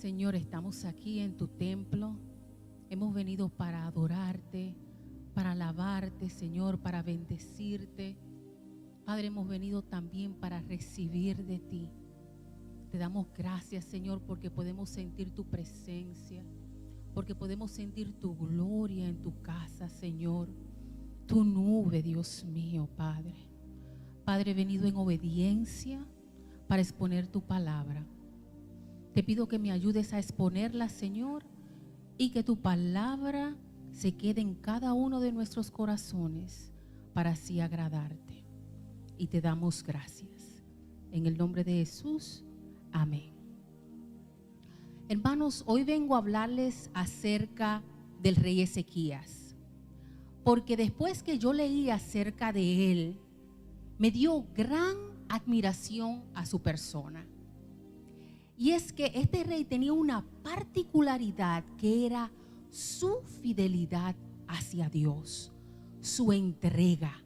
Señor, estamos aquí en tu templo. Hemos venido para adorarte, para alabarte, Señor, para bendecirte. Padre, hemos venido también para recibir de ti. Te damos gracias, Señor, porque podemos sentir tu presencia, porque podemos sentir tu gloria en tu casa, Señor. Tu nube, Dios mío, Padre. Padre, he venido en obediencia para exponer tu palabra. Te pido que me ayudes a exponerla, Señor, y que tu palabra se quede en cada uno de nuestros corazones para así agradarte. Y te damos gracias. En el nombre de Jesús, amén. Hermanos, hoy vengo a hablarles acerca del rey Ezequías, porque después que yo leí acerca de él, me dio gran admiración a su persona. Y es que este rey tenía una particularidad que era su fidelidad hacia Dios, su entrega,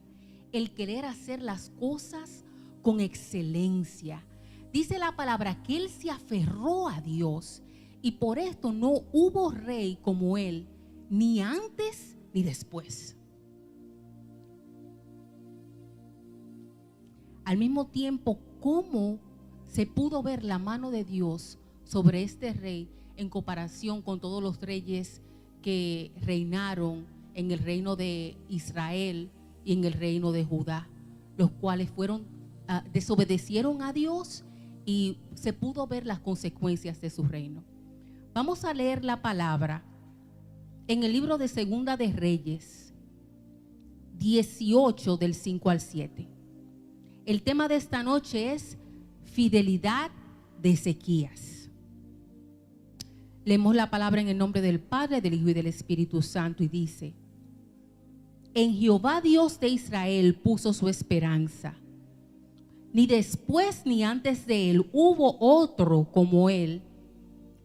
el querer hacer las cosas con excelencia. Dice la palabra que él se aferró a Dios y por esto no hubo rey como él, ni antes ni después. Al mismo tiempo, ¿cómo se pudo ver la mano de Dios sobre este rey en comparación con todos los reyes que reinaron en el reino de Israel y en el reino de Judá, los cuales desobedecieron a Dios y se pudo ver las consecuencias de su reino? Vamos a leer la palabra en el libro de Segunda de Reyes 18 del 5 al 7. El tema de esta noche es fidelidad de Ezequías. Leemos la palabra en el nombre del Padre, del Hijo y del Espíritu Santo y dice: En Jehová Dios de Israel puso su esperanza. Ni después ni antes de él hubo otro como él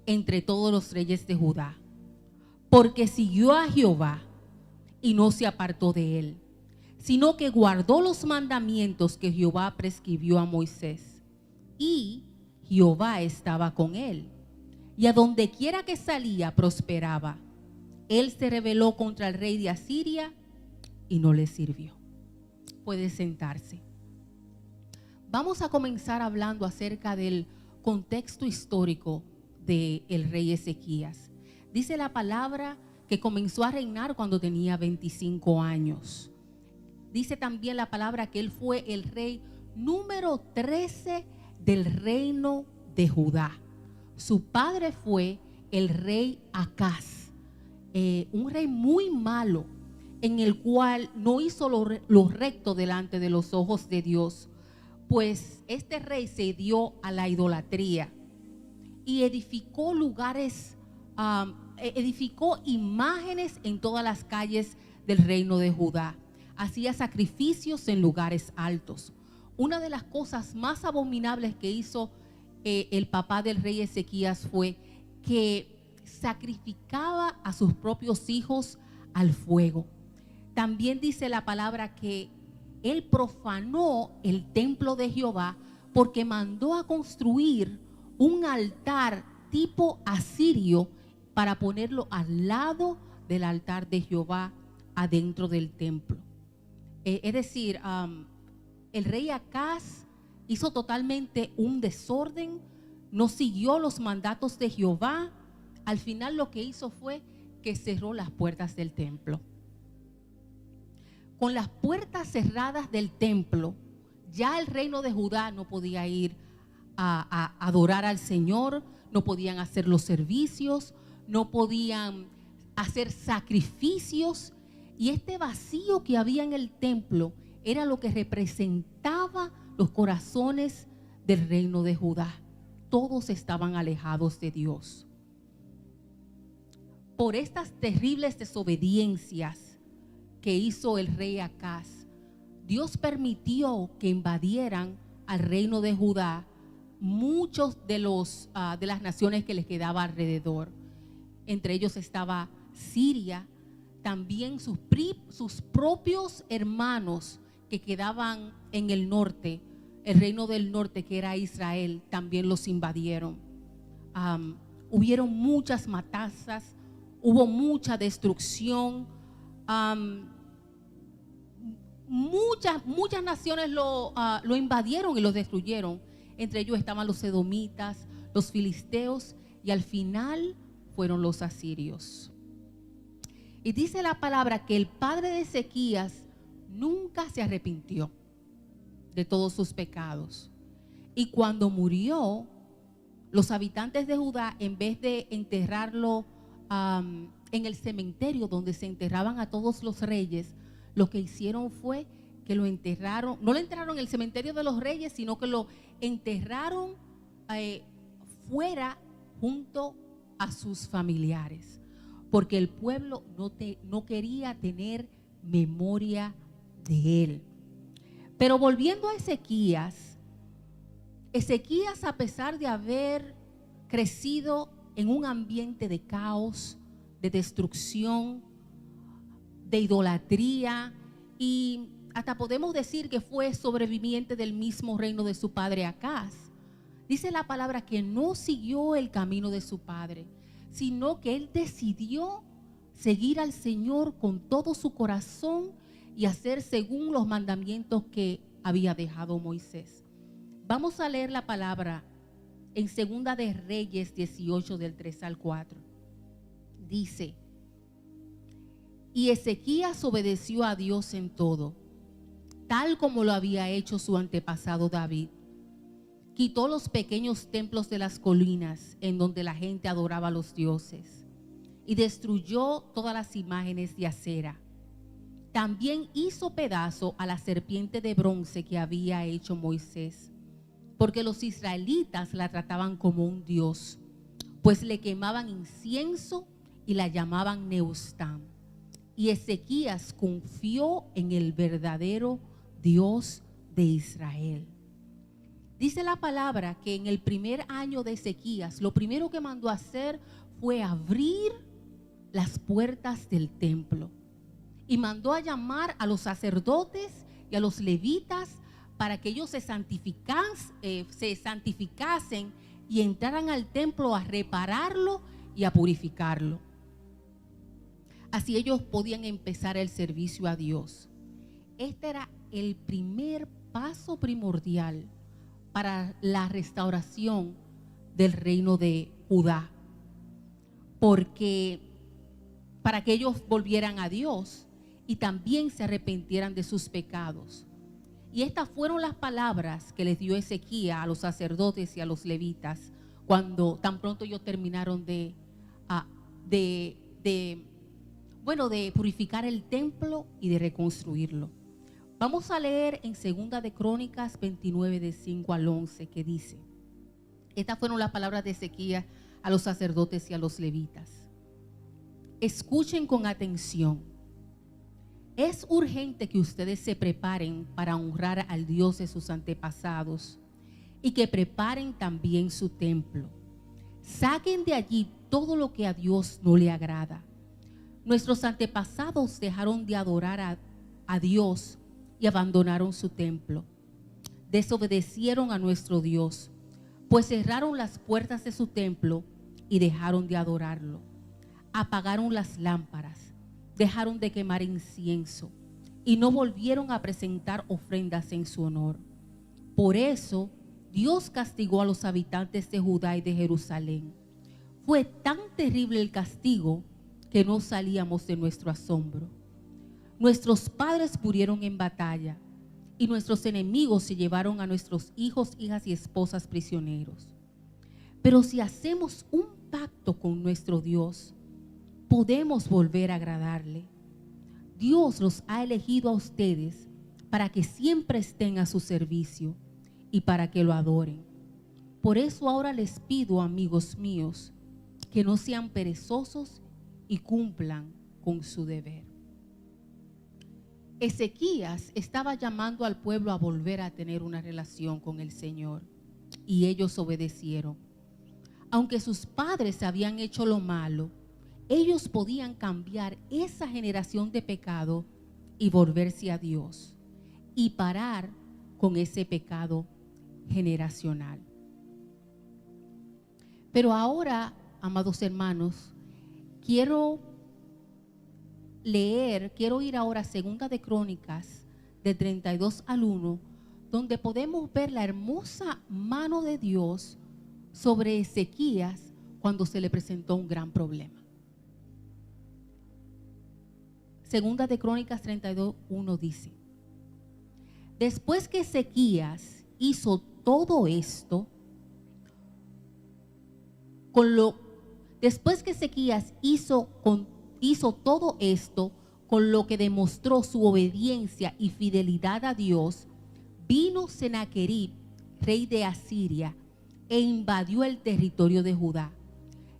entre todos los reyes de Judá, porque siguió a Jehová y no se apartó de él, sino que guardó los mandamientos que Jehová prescribió a Moisés. Y Jehová estaba con él, y a donde quiera que salía prosperaba. Él se rebeló contra el rey de Asiria y no le sirvió. Puede sentarse. Vamos a comenzar hablando acerca del contexto histórico del rey Ezequías. Dice la palabra que comenzó a reinar cuando tenía 25 años. Dice también la palabra que él fue el rey número 13 del reino de Judá. Su padre fue el rey Acaz, un rey muy malo, en el cual no hizo lo recto delante de los ojos de Dios, pues este rey se dio a la idolatría y edificó edificó imágenes en todas las calles del reino de Judá. Hacía sacrificios en lugares altos. Una de las cosas más abominables que hizo el papá del rey Ezequías fue que sacrificaba a sus propios hijos al fuego. También dice la palabra que él profanó el templo de Jehová porque mandó a construir un altar tipo asirio para ponerlo al lado del altar de Jehová adentro del templo. Es decir, el rey Acaz hizo totalmente un desorden, no siguió los mandatos de Jehová. Al final lo que hizo fue que cerró las puertas del templo. Con las puertas cerradas del templo, ya el reino de Judá no podía ir a adorar al Señor, no podían hacer los servicios, no podían hacer sacrificios. Y este vacío que había en el templo era lo que representaba los corazones del reino de Judá. Todos estaban alejados de Dios. Por estas terribles desobediencias que hizo el rey Acaz, Dios permitió que invadieran al reino de Judá muchos de las naciones que les quedaba alrededor. Entre ellos estaba Siria, también sus propios hermanos que quedaban en el norte, el reino del norte que era Israel, también los invadieron. hubieron muchas matanzas, hubo mucha destrucción. Muchas naciones lo invadieron y lo destruyeron. Entre ellos estaban los edomitas, los filisteos y al final fueron los asirios. Y dice la palabra que el padre de Ezequías nunca se arrepintió de todos sus pecados. Y cuando murió, los habitantes de Judá, en vez de enterrarlo en el cementerio donde se enterraban a todos los reyes, lo que hicieron fue que lo enterraron, no lo enterraron en el cementerio de los reyes, sino que lo enterraron fuera junto a sus familiares, porque el pueblo no quería tener memoria de él. Pero volviendo a Ezequías, a pesar de haber crecido en un ambiente de caos, de destrucción, de idolatría, y hasta podemos decir que fue sobreviviente del mismo reino de su padre Acaz, dice la palabra que no siguió el camino de su padre, sino que él decidió seguir al Señor con todo su corazón y hacer según los mandamientos que había dejado Moisés. Vamos a leer la palabra en Segunda de Reyes 18 del 3 al 4. Dice: y Ezequías obedeció a Dios en todo, tal como lo había hecho su antepasado David. Quitó los pequeños templos de las colinas en donde la gente adoraba a los dioses y destruyó todas las imágenes de acera. También hizo pedazo a la serpiente de bronce que había hecho Moisés, porque los israelitas la trataban como un dios, pues le quemaban incienso y la llamaban Neustán. Y Ezequías confió en el verdadero Dios de Israel. Dice la palabra que en el primer año de Ezequías, lo primero que mandó a hacer fue abrir las puertas del templo. Y mandó a llamar a los sacerdotes y a los levitas para que ellos se santificasen y entraran al templo a repararlo y a purificarlo. Así ellos podían empezar el servicio a Dios. Este era el primer paso primordial para la restauración del reino de Judá, porque para que ellos volvieran a Dios y también se arrepintieran de sus pecados. Y estas fueron las palabras que les dio Ezequías a los sacerdotes y a los levitas cuando tan pronto ellos terminaron de purificar el templo y de reconstruirlo. Vamos a leer en Segunda de Crónicas 29 de 5 al 11 que dice: estas fueron las palabras de Ezequías a los sacerdotes y a los levitas. Escuchen con atención. Es urgente que ustedes se preparen para honrar al Dios de sus antepasados y que preparen también su templo. Saquen de allí todo lo que a Dios no le agrada. Nuestros antepasados dejaron de adorar a Dios y abandonaron su templo. Desobedecieron a nuestro Dios, pues cerraron las puertas de su templo y dejaron de adorarlo. Apagaron las lámparas, dejaron de quemar incienso y no volvieron a presentar ofrendas en su honor. Por eso Dios castigó a los habitantes de Judá y de Jerusalén. Fue tan terrible el castigo que no salíamos de nuestro asombro. Nuestros padres murieron en batalla y nuestros enemigos se llevaron a nuestros hijos, hijas y esposas prisioneros. Pero si hacemos un pacto con nuestro Dios, podemos volver a agradarle. Dios los ha elegido a ustedes para que siempre estén a su servicio y para que lo adoren. Por eso ahora les pido, amigos míos, que no sean perezosos y cumplan con su deber. Ezequías estaba llamando al pueblo a volver a tener una relación con el Señor y ellos obedecieron. Aunque sus padres habían hecho lo malo, ellos podían cambiar esa generación de pecado y volverse a Dios y parar con ese pecado generacional. Pero ahora amados hermanos, quiero ir ahora a Segunda de Crónicas, de 32 al 1, donde podemos ver la hermosa mano de Dios sobre Ezequías cuando se le presentó un gran problema. Segunda de Crónicas 32:1 dice: después que Ezequías hizo todo esto, con lo que demostró su obediencia y fidelidad a Dios, vino Sennacherib, rey de Asiria, e invadió el territorio de Judá.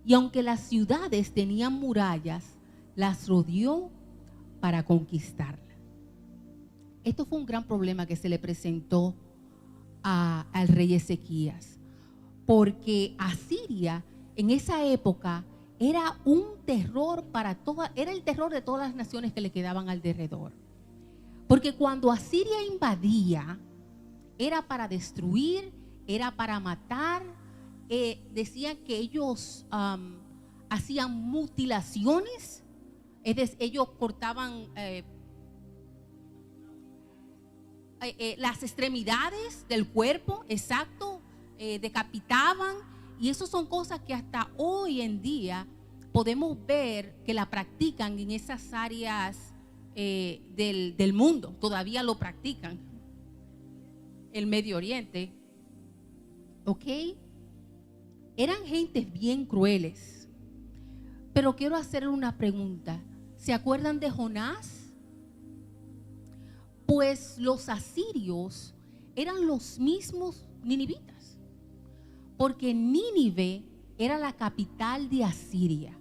Y aunque las ciudades tenían murallas, las rodeó para conquistarlas. Esto fue un gran problema que se le presentó al rey Ezequías, porque Asiria en esa época era un terror era el terror de todas las naciones que le quedaban alrededor. Porque cuando Asiria invadía, era para destruir, era para matar. Decían que ellos hacían mutilaciones, es decir, ellos cortaban las extremidades del cuerpo, exacto, decapitaban, y eso son cosas que hasta hoy en día podemos ver que la practican en esas áreas del mundo, todavía lo practican. El Medio Oriente, ¿ok? Eran gentes bien crueles. Pero quiero hacerle una pregunta. ¿Se acuerdan de Jonás? Pues los asirios eran los mismos ninivitas, porque Nínive era la capital de Asiria.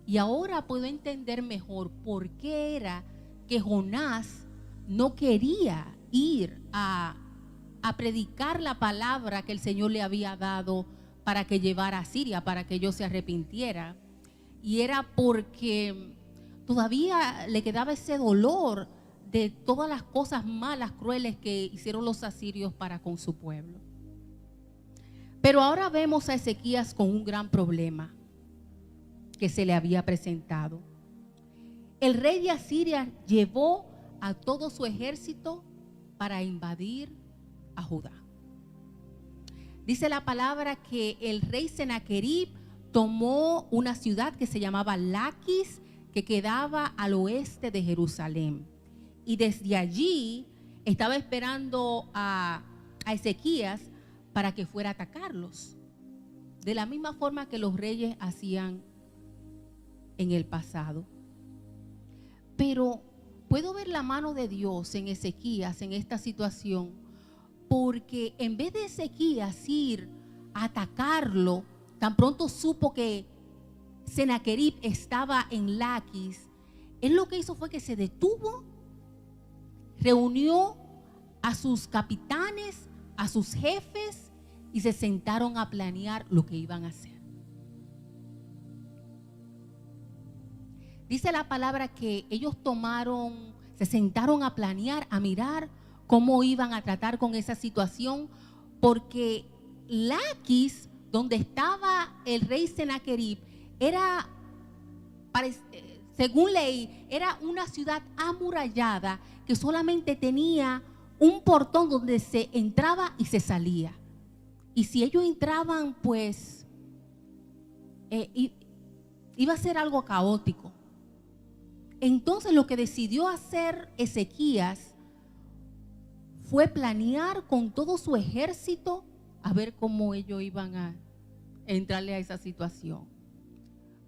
Y ahora puedo entender mejor por qué era que Jonás no quería ir a predicar la palabra que el Señor le había dado para que llevara a Siria, para que ellos se arrepintieran. Y era porque todavía le quedaba ese dolor de todas las cosas malas, crueles que hicieron los asirios para con su pueblo. Pero ahora vemos a Ezequías con un gran problema que se le había presentado. El rey de Asiria llevó a todo su ejército para invadir a Judá. Dice la palabra que el rey Sennacherib tomó una ciudad que se llamaba Laquis, que quedaba al oeste de Jerusalén. Y desde allí estaba esperando a Ezequías para que fuera a atacarlos. De la misma forma que los reyes hacían en el pasado. Pero puedo ver la mano de Dios en Ezequías en esta situación, porque en vez de Ezequías ir a atacarlo, tan pronto supo que Sennacherib estaba en Laquis, él lo que hizo fue que se detuvo, reunió a sus capitanes, a sus jefes, y se sentaron a planear lo que iban a hacer. Dice la palabra que ellos se sentaron a planear, a mirar cómo iban a tratar con esa situación, porque Laquis, donde estaba el rey Sennacherib, era, según ley, era una ciudad amurallada que solamente tenía un portón donde se entraba y se salía. Y si ellos entraban, pues iba a ser algo caótico. Entonces lo que decidió hacer Ezequías fue planear con todo su ejército a ver cómo ellos iban a entrarle a esa situación.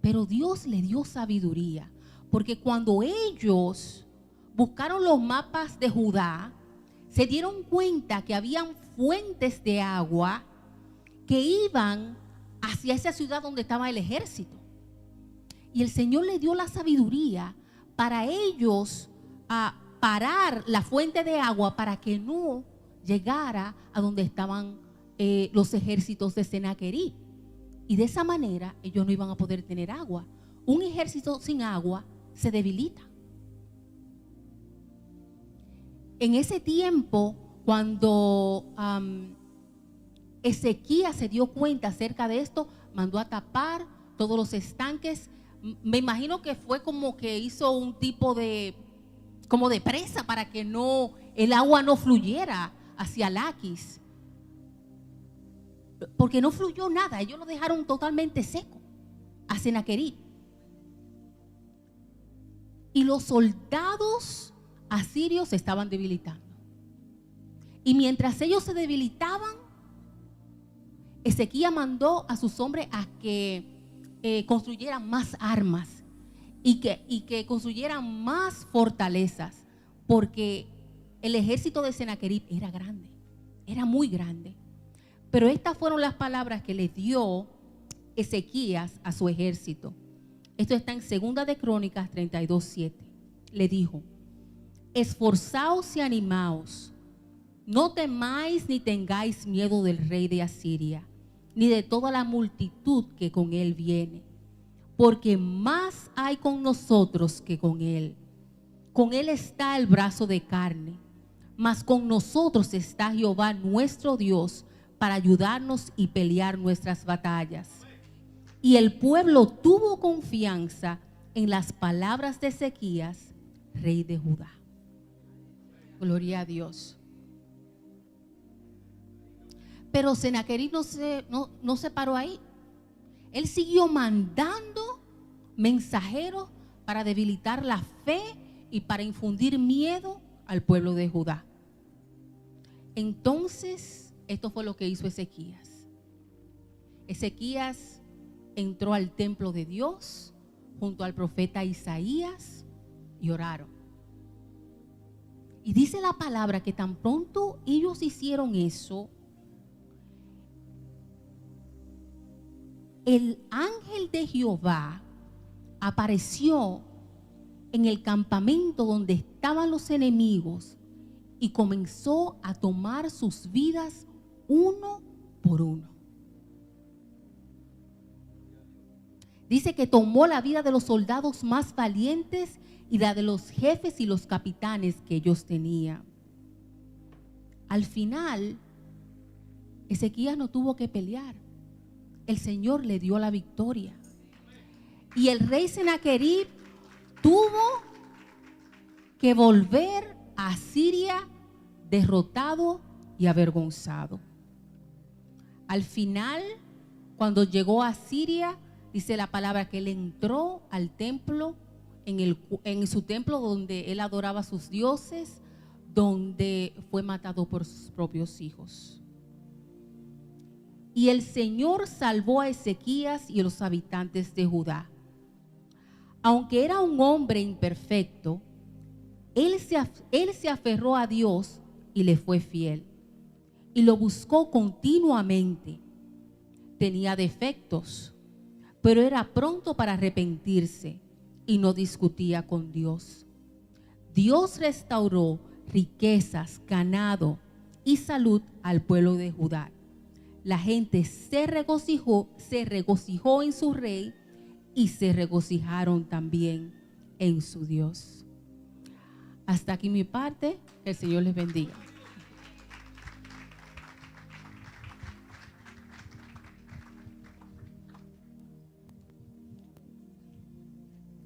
Pero Dios le dio sabiduría, porque cuando ellos buscaron los mapas de Judá, se dieron cuenta que habían fuentes de agua que iban hacia esa ciudad donde estaba el ejército. Y el Señor le dio la sabiduría para ellos a parar la fuente de agua para que no llegara a donde estaban los ejércitos de Sennacherib. Y de esa manera ellos no iban a poder tener agua. Un ejército sin agua se debilita. En ese tiempo, cuando Ezequías se dio cuenta acerca de esto, mandó a tapar todos los estanques. Me imagino que fue como que hizo un tipo de, como de presa para que no, el agua no fluyera hacia Laquis. Porque no fluyó nada, ellos lo dejaron totalmente seco a Sennacherib. Y los soldados asirios se estaban debilitando. Y mientras ellos se debilitaban, Ezequías mandó a sus hombres a que construyeran más armas y que construyeran más fortalezas, porque el ejército de Sennacherib era grande, era muy grande. Pero estas fueron las palabras que le dio Ezequías a su ejército. Esto está en 2 de Crónicas 32:7. Le dijo: esforzaos y animaos, no temáis ni tengáis miedo del rey de Asiria, ni de toda la multitud que con él viene, porque más hay con nosotros que con él. Con él está el brazo de carne, mas con nosotros está Jehová nuestro Dios para ayudarnos y pelear nuestras batallas. Y el pueblo tuvo confianza en las palabras de Ezequías, rey de Judá. Gloria a Dios. Pero Sennacherib no se paró ahí. Él siguió mandando mensajeros para debilitar la fe y para infundir miedo al pueblo de Judá. Entonces, esto fue lo que hizo Ezequías. Ezequías entró al templo de Dios junto al profeta Isaías y oraron. Y dice la palabra que tan pronto ellos hicieron eso, el ángel de Jehová apareció en el campamento donde estaban los enemigos y comenzó a tomar sus vidas uno por uno. Dice que tomó la vida de los soldados más valientes y la de los jefes y los capitanes que ellos tenían. Al final, Ezequías no tuvo que pelear. El Señor le dio la victoria. Y el rey Sennacherib tuvo que volver a Siria derrotado y avergonzado. Al final, cuando llegó a Siria, dice la palabra que él entró al templo, en su templo donde él adoraba a sus dioses, donde fue matado por sus propios hijos. Y el Señor salvó a Ezequías y a los habitantes de Judá. Aunque era un hombre imperfecto, él se aferró a Dios y le fue fiel. Y lo buscó continuamente. Tenía defectos, pero era pronto para arrepentirse y no discutía con Dios. Dios restauró riquezas, ganado y salud al pueblo de Judá. La gente se regocijó en su rey y se regocijaron también en su Dios. Hasta aquí mi parte, que el Señor les bendiga.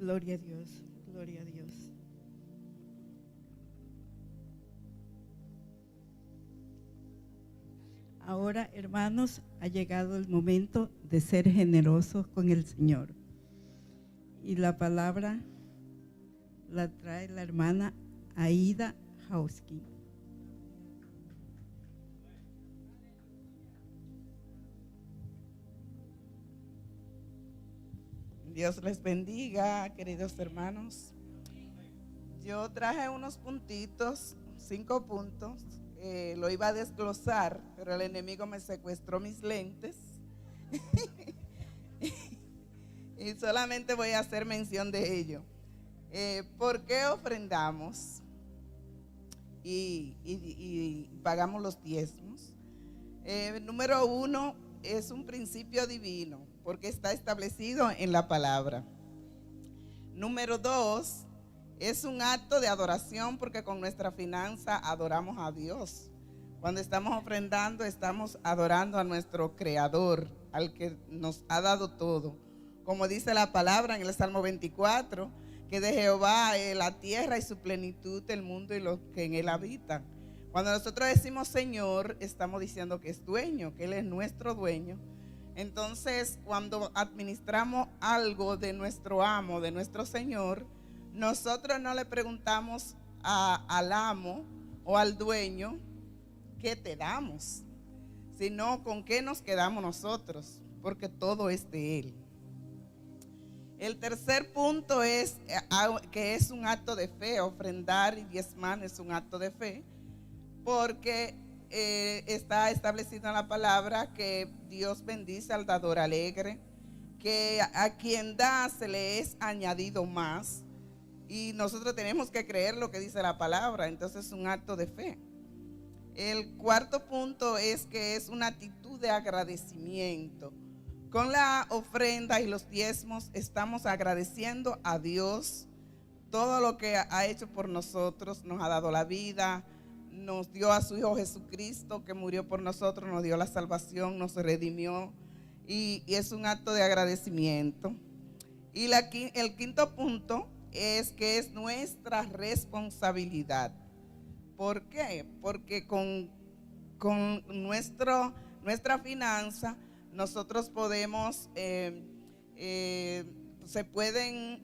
Gloria a Dios, gloria a Dios. Ahora, hermanos, ha llegado el momento de ser generosos con el Señor. Y la palabra la trae la hermana Aida Hauski. Dios les bendiga, queridos hermanos. Yo traje unos puntitos, 5 puntos. Lo iba a desglosar, pero el enemigo me secuestró mis lentes. Y solamente voy a hacer mención de ello. ¿Por qué ofrendamos y pagamos los diezmos? Número 1, es un principio divino, porque está establecido en la palabra. Número 2, es un acto de adoración, porque con nuestra finanza adoramos a Dios. Cuando estamos ofrendando, estamos adorando a nuestro Creador, al que nos ha dado todo. como dice la palabra en el Salmo 24, que de Jehová es la tierra y su plenitud, el mundo y los que en él habitan. Cuando nosotros decimos Señor, estamos diciendo que es dueño, que Él es nuestro dueño. Entonces, cuando administramos algo de nuestro amo, de nuestro Señor, nosotros no le preguntamos al amo o al dueño qué te damos, sino con qué nos quedamos nosotros, porque todo es de Él. El tercer punto es que es un acto de fe. Ofrendar y diezmar es un acto de fe, porque está establecido en la palabra que Dios bendice al dador alegre, que a quien da se le es añadido más, y nosotros tenemos que creer lo que dice la palabra. Entonces es un acto de fe. El cuarto punto es que es una actitud de agradecimiento. Con la ofrenda y los diezmos estamos agradeciendo a Dios todo lo que ha hecho por nosotros. Nos ha dado la vida, nos dio a su Hijo Jesucristo que murió por nosotros, nos dio la salvación, nos redimió, y es un acto de agradecimiento. Y el quinto punto es que es nuestra responsabilidad. ¿Por qué? Porque con nuestra finanza nosotros podemos, se pueden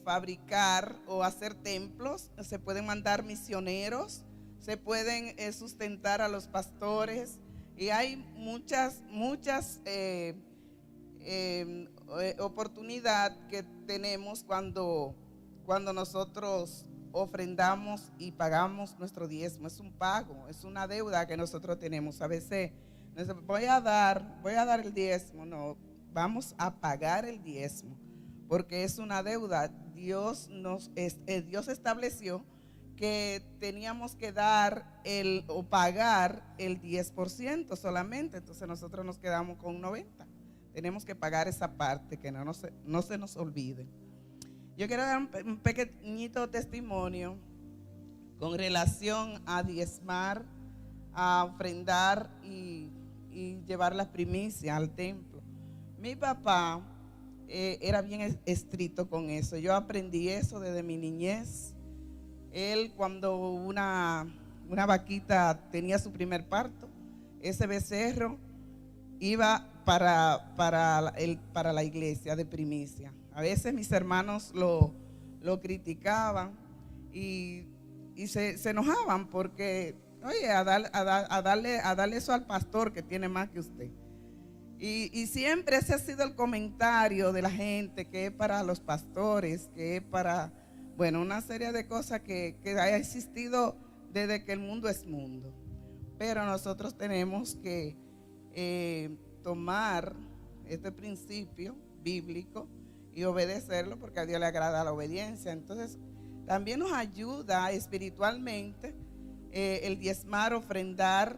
fabricar o hacer templos, se pueden mandar misioneros, se pueden sustentar a los pastores, y hay muchas oportunidades que tenemos cuando nosotros ofrendamos y pagamos nuestro diezmo. Es un pago, es una deuda que nosotros tenemos. A veces voy a dar el diezmo. No, vamos a pagar el diezmo, porque es una deuda. Dios estableció que teníamos que dar o pagar el 10% solamente. Entonces nosotros nos quedamos con 90%. Tenemos que pagar esa parte, que no se nos olvide. Yo quiero dar un pequeñito testimonio con relación a diezmar, a ofrendar y llevar las primicias al templo. Mi papá era bien estricto con eso. Yo aprendí eso desde mi niñez. Él, cuando una vaquita tenía su primer parto, ese becerro iba para la iglesia de primicia. A veces mis hermanos lo criticaban y se enojaban porque, oye, a darle eso al pastor que tiene más que usted. Y siempre ese ha sido el comentario de la gente, que es para los pastores, que es para, bueno, una serie de cosas que ha existido desde que el mundo es mundo. Pero nosotros tenemos que tomar este principio bíblico y obedecerlo, porque a Dios le agrada la obediencia. Entonces también nos ayuda espiritualmente el diezmar, ofrendar,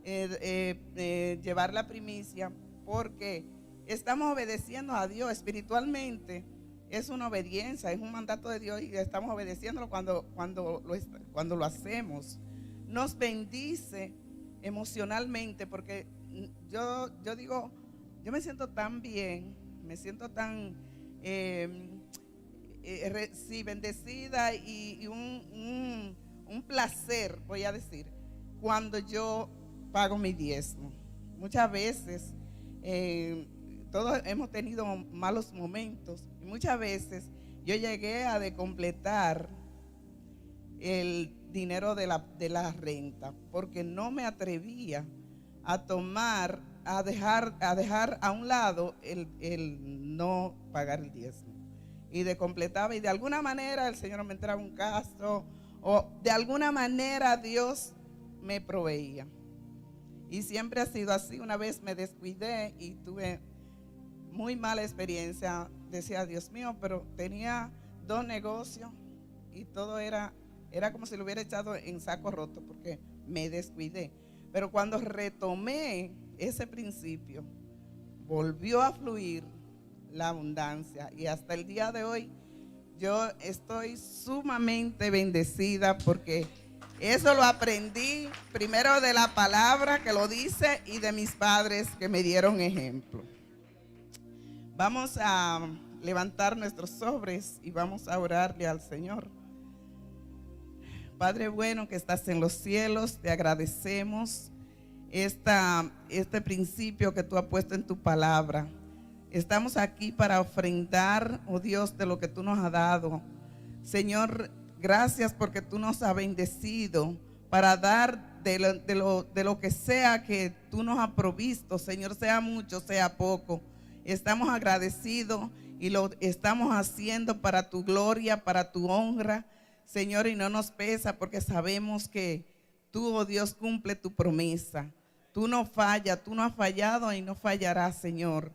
llevar la primicia, porque estamos obedeciendo a Dios espiritualmente. Es una obediencia, es un mandato de Dios, y estamos obedeciéndolo cuando lo hacemos. Nos bendice emocionalmente, porque yo digo, yo me siento tan bien, me siento tan sí, bendecida, y un placer, voy a decir, cuando yo pago mi diezmo. Muchas veces todos hemos tenido malos momentos, y muchas veces yo llegué a completar el dinero de la renta, porque no me atrevía a dejar a un lado el no pagar el diezmo, y completaba, y de alguna manera el Señor me entraba un caso, o de alguna manera Dios me proveía, y siempre ha sido así. Una vez me descuidé y tuve muy mala experiencia. Decía, Dios mío, pero tenía 2 negocios y todo era como si lo hubiera echado en saco roto, porque me descuidé. Pero cuando retomé ese principio, volvió a fluir la abundancia, y hasta el día de hoy yo estoy sumamente bendecida, porque eso lo aprendí primero de la palabra que lo dice, y de mis padres que me dieron ejemplo. Vamos a levantar nuestros sobres y vamos a orarle al Señor. Padre bueno que estás en los cielos, te agradecemos este principio que tú has puesto en tu palabra. Estamos aquí para ofrendar, oh Dios, de lo que tú nos has dado. Señor, gracias porque tú nos has bendecido para dar de lo que sea que tú nos has provisto, Señor, sea mucho, sea poco. Estamos agradecidos y lo estamos haciendo para tu gloria, para tu honra, Señor, y no nos pesa porque sabemos que tú, oh Dios, cumple tu promesa. Tú no fallas, tú no has fallado y no fallarás, Señor,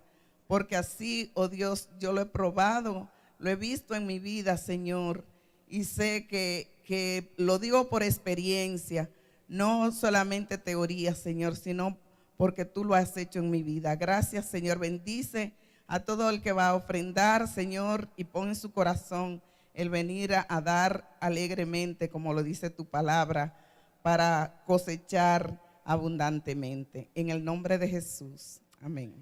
porque así, oh Dios, yo lo he probado, lo he visto en mi vida, Señor, y sé que lo digo por experiencia, no solamente teoría, Señor, sino porque tú lo has hecho en mi vida. Gracias, Señor. Bendice a todo el que va a ofrendar, Señor, y pon en su corazón el venir a dar alegremente, como lo dice tu palabra, para cosechar abundantemente. En el nombre de Jesús. Amén.